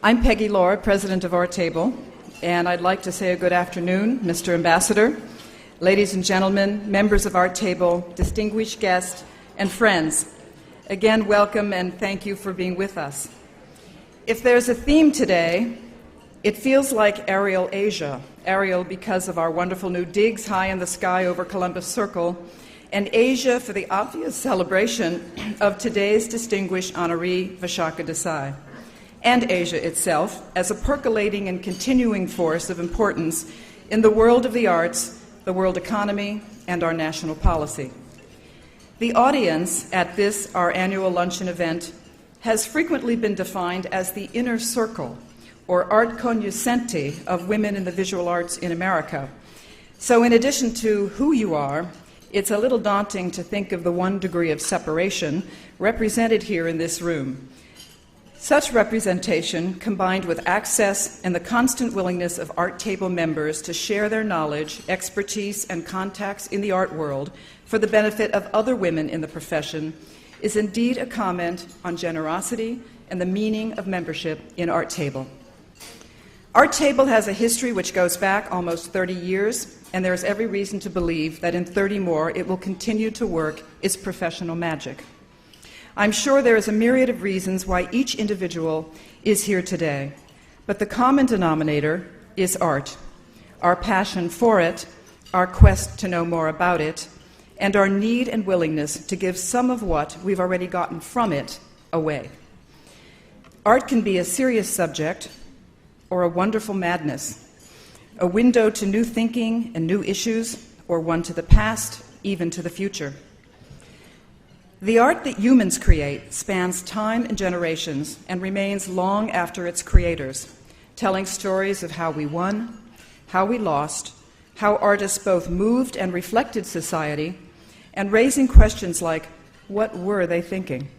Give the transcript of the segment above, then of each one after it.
I'm Peggy Loar, president of ArtTable, and I'd like to say a good afternoon, Mr. Ambassador, ladies and gentlemen, members of ArtTable, distinguished guests, and friends. Again, welcome and thank you for being with us. If there's a theme today, it feels like Aerial Asia. Aerial because of our wonderful new digs high in the sky over Columbus Circle, and Asia for the obvious celebration of today's distinguished honoree, Vishaka Desai, and Asia itself as a percolating and continuing force of importance in the world of the arts, the world economy, and our national policy. The audience at this, our annual luncheon event, has frequently been defined as the inner circle, or art cognoscenti, of women in the visual arts in America. So in addition to who you are, it's a little daunting to think of the 1 degree of separation represented here in this room. Such representation, combined with access and the constant willingness of ArtTable members to share their knowledge, expertise, and contacts in the art world for the benefit of other women in the profession, is indeed a comment on generosity and the meaning of membership in ArtTable. ArtTable has a history which goes back almost 30 years, and there is every reason to believe that in 30 more it will continue to work its professional magic. I'm sure there is a myriad of reasons why each individual is here today, but the common denominator is art, our passion for it, our quest to know more about it, and our need and willingness to give some of what we've already gotten from it away. Art can be a serious subject or a wonderful madness, a window to new thinking and new issues, or one to the past, even to the future. The art that humans create spans time and generations and remains long after its creators, telling stories of how we won, how we lost, how artists both moved and reflected society, and raising questions like, what were they thinking?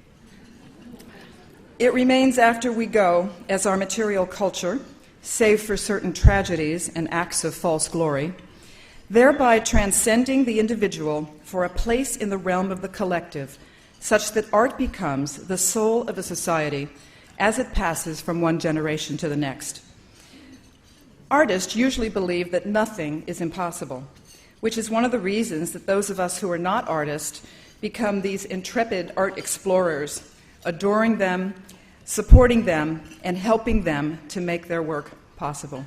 It remains after we go as our material culture, save for certain tragedies and acts of false glory, thereby transcending the individual for a place in the realm of the collective, such that art becomes the soul of a society as it passes from one generation to the next. Artists usually believe that nothing is impossible, which is one of the reasons that those of us who are not artists become these intrepid art explorers, adoring them, supporting them, and helping them to make their work possible.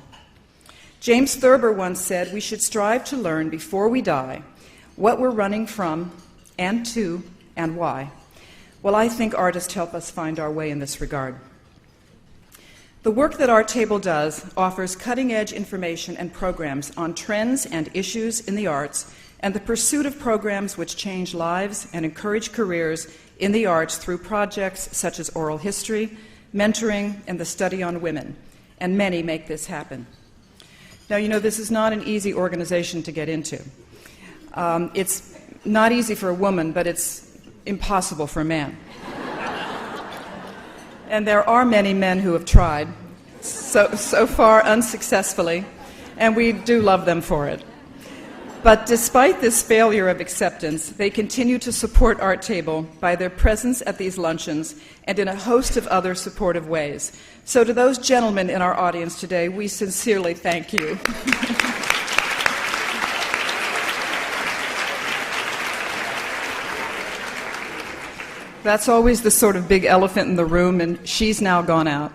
James Thurber once said, we should strive to learn before we die what we're running from and to and why. Well, I think artists help us find our way in this regard. The work that ArtTable does offers cutting-edge information and programs on trends and issues in the arts and the pursuit of programs which change lives and encourage careers in the arts through projects such as oral history, mentoring, and the study on women, and many make this happen. Now, you know, this is not an easy organization to get into. It's not easy for a woman, but it's impossible for a man. And there are many men who have tried, so far unsuccessfully, and we do love them for it. But despite this failure of acceptance, they continue to support ArtTable by their presence at these luncheons and in a host of other supportive ways. So to those gentlemen in our audience today, we sincerely thank you. That's always the sort of big elephant in the room, and she's now gone out.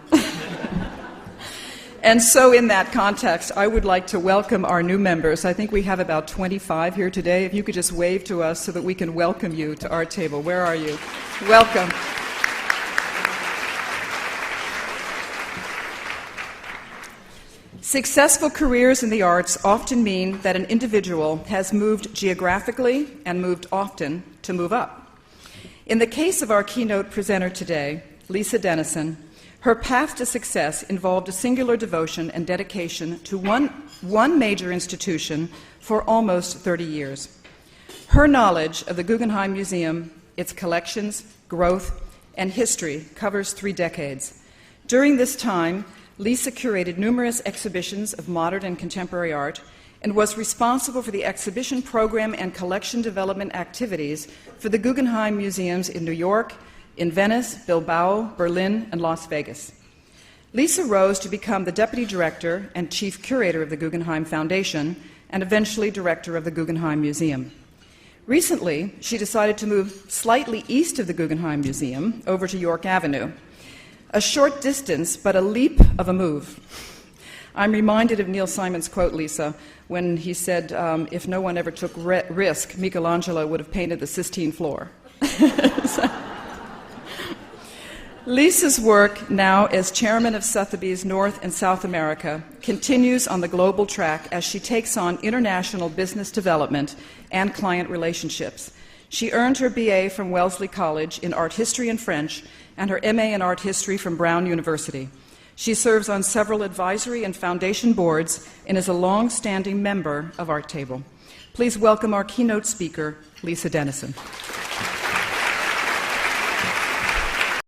And so in that context, I would like to welcome our new members. I think we have about 25 here today. If you could just wave to us so that we can welcome you to ArtTable. Where are you? Welcome. Successful careers in the arts often mean that an individual has moved geographically and moved often to move up. In the case of our keynote presenter today, Lisa Dennison, her path to success involved a singular devotion and dedication to one major institution for almost 30 years. Her knowledge of the Guggenheim Museum, its collections, growth, and history covers 3 decades. During this time, Lisa curated numerous exhibitions of modern and contemporary art and was responsible for the exhibition program and collection development activities for the Guggenheim Museums in New York, in Venice, Bilbao, Berlin, and Las Vegas. Lisa rose to become the Deputy Director and Chief Curator of the Guggenheim Foundation and eventually Director of the Guggenheim Museum. Recently, she decided to move slightly east of the Guggenheim Museum over to York Avenue. A short distance, but a leap of a move. I'm reminded of Neil Simon's quote, Lisa, when he said, if no one ever took risk, Michelangelo would have painted the Sistine floor. Lisa's work now as chairman of Sotheby's North and South America continues on the global track as she takes on international business development and client relationships. She earned her BA from Wellesley College in art history and French and her MA in art history from Brown University. She serves on several advisory and foundation boards and is a long-standing member of ArtTable. Please welcome our keynote speaker, Lisa Dennison.